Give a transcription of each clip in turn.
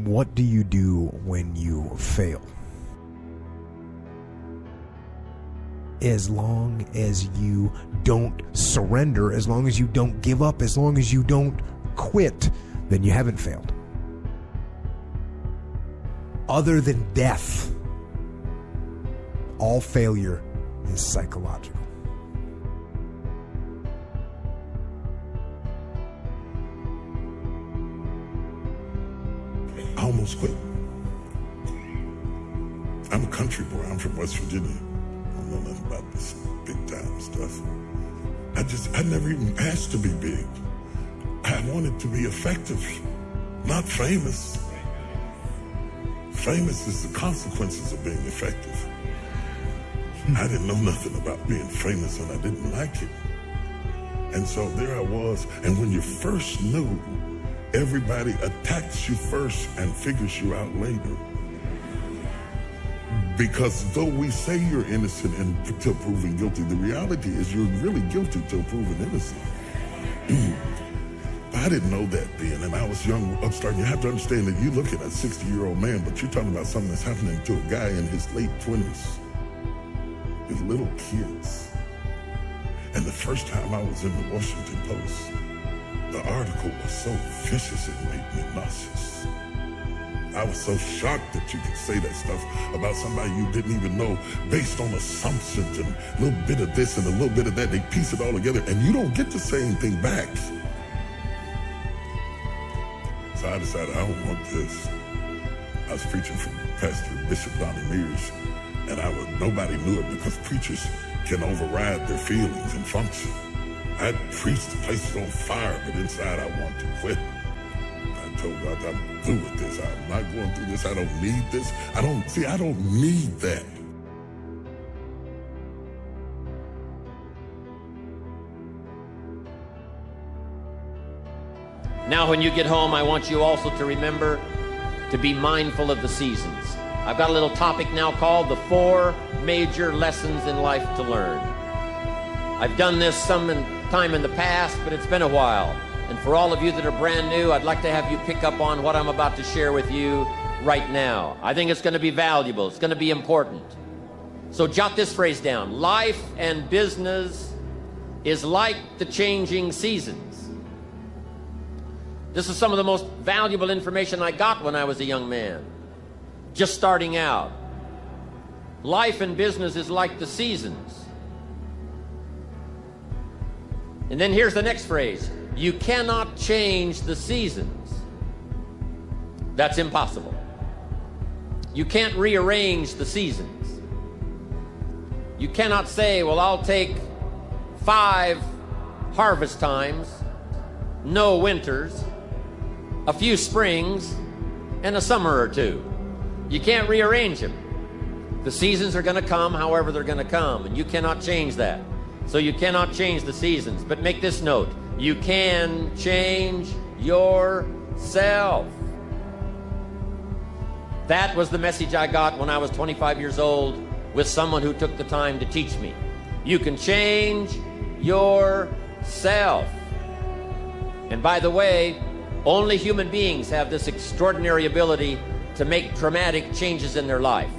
What do you do when you fail? As long as you don't surrender, as long as you don't give up, as long as you don't quit, then you haven't failed. Other than death, all failure is psychological. I almost quit. I'm a country boy. I'm from West Virginia. I don't know nothing about this big time stuff. I never even asked to be big. I wanted to be effective, not famous. Famous is the consequences of being effective. I didn't know nothing about being famous, and I didn't like it. And so there I was, and when you first knew, everybody attacks you first and figures you out later. Because though we say you're innocent until proven guilty, the reality is you're really guilty till proven innocent. I didn't know that then, and I was young, upstart. You have to understand that you're looking at a 60-year-old man, but you're talking about something that's happening to a guy in his late 20s, with little kids. And the first time I was in the Washington Post, the article was so vicious it made me nauseous. I was so shocked that you could say that stuff about somebody you didn't even know based on assumptions and a little bit of this and a little bit of that. They piece it all together and you don't get to say anything back. So I decided I don't want this. I was preaching from Pastor Bishop Donnie Mears, and nobody knew it because preachers can override their feelings and function. I preached, the place was on fire, but inside I want to quit. I told God, I'm through with this. I'm not going through this. I don't need this. I don't need that. Now, when you get home, I want you also to remember to be mindful of the seasons. I've got a little topic now called the 4 major lessons in life to learn. I've done this some time in the past, but it's been a while. And for all of you that are brand new, I'd like to have you pick up on what I'm about to share with you right now. I think it's going to be valuable. It's going to be important. So jot this phrase down. Life and business is like the changing seasons. This is some of the most valuable information I got when I was a young man, just starting out. Life and business is like the seasons. And then here's the next phrase. You cannot change the seasons. That's impossible. You can't rearrange the seasons. You cannot say, well, I'll take 5 harvest times, no winters, a few springs, and a summer or 2. You can't rearrange them. The seasons are going to come however they're going to come, and you cannot change that. So you cannot change the seasons. But make this note. You can change yourself. That was the message I got when I was 25 years old with someone who took the time to teach me. You can change yourself. And by the way, only human beings have this extraordinary ability to make dramatic changes in their life.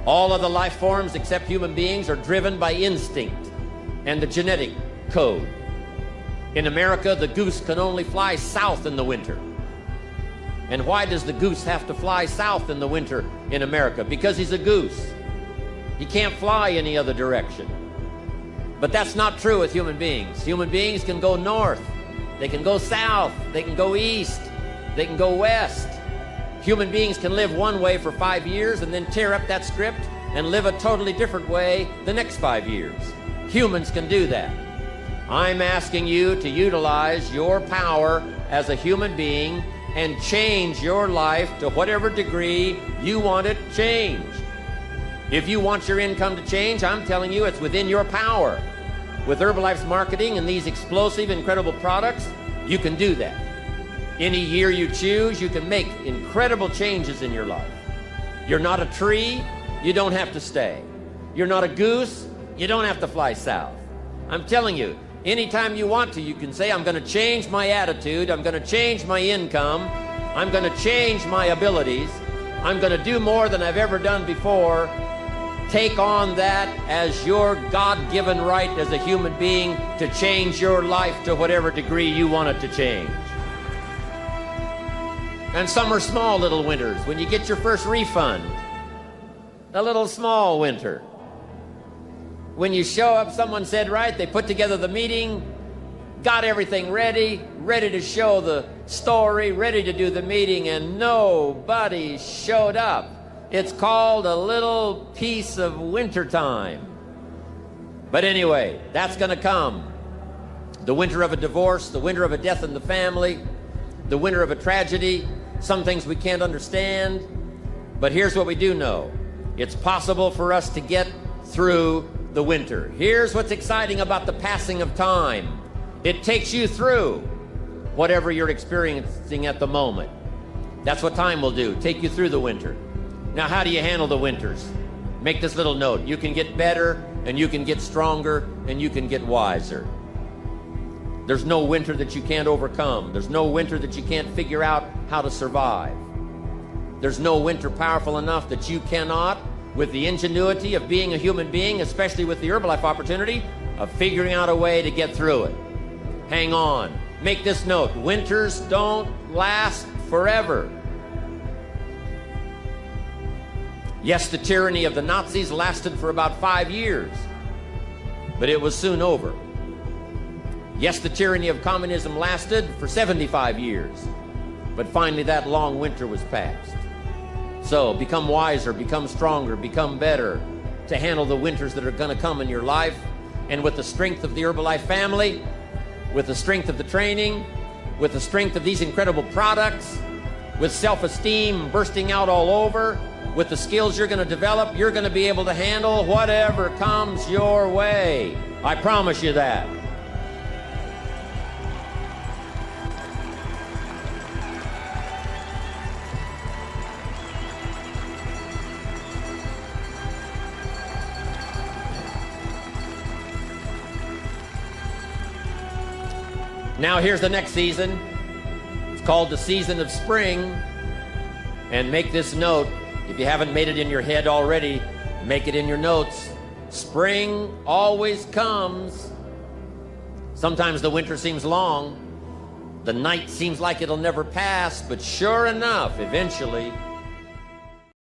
All of the life forms except human beings are driven by instinct and the genetic code. In America, the goose can only fly south in the winter. And why does the goose have to fly south in the winter in America? Because he's a goose. He can't fly any other direction. But that's not true with human beings. Human beings can go north. They can go south, they can go east, they can go west. Human beings can live one way for 5 years and then tear up that script and live a totally different way the next 5 years. Humans can do that. I'm asking you to utilize your power as a human being and change your life to whatever degree you want it changed. If you want your income to change, I'm telling you it's within your power. With Herbalife's marketing and these explosive, incredible products, you can do that. Any year you choose, you can make incredible changes in your life. You're not a tree, you don't have to stay. You're not a goose, you don't have to fly south. I'm telling you, anytime you want to, you can say, I'm going to change my attitude, I'm going to change my income, I'm going to change my abilities. I'm going to do more than I've ever done before. Take on that as your God-given right as a human being to change your life to whatever degree you want it to change. And some are small little winters. When you get your first refund, a little small winter. When you show up, someone said, right, they put together the meeting, got everything ready to show the story, ready to do the meeting, and nobody showed up. It's called a little piece of winter time. But anyway, that's going to come. The winter of a divorce, the winter of a death in the family, the winter of a tragedy, some things we can't understand. But here's what we do know. It's possible for us to get through the winter. Here's what's exciting about the passing of time. It takes you through whatever you're experiencing at the moment. That's what time will do, take you through the winter. Now, how do you handle the winters? Make this little note. You can get better, and you can get stronger, and you can get wiser. There's no winter that you can't overcome. There's no winter that you can't figure out how to survive. There's no winter powerful enough that you cannot, with the ingenuity of being a human being, especially with the Herbalife opportunity, of figuring out a way to get through it. Hang on. Make this note. Winters don't last forever. Yes, the tyranny of the Nazis lasted for about 5 years, but it was soon over. Yes, the tyranny of communism lasted for 75 years, but finally that long winter was past. So become wiser, become stronger, become better to handle the winters that are going to come in your life. And with the strength of the Herbalife family, with the strength of the training, with the strength of these incredible products, with self-esteem bursting out all over, with the skills you're going to develop, you're going to be able to handle whatever comes your way. I promise you that. Now here's the next season. It's called the season of spring. And make this note. If you haven't made it in your head already, make it in your notes. Spring always comes. Sometimes the winter seems long. The night seems like it'll never pass, but sure enough, eventually,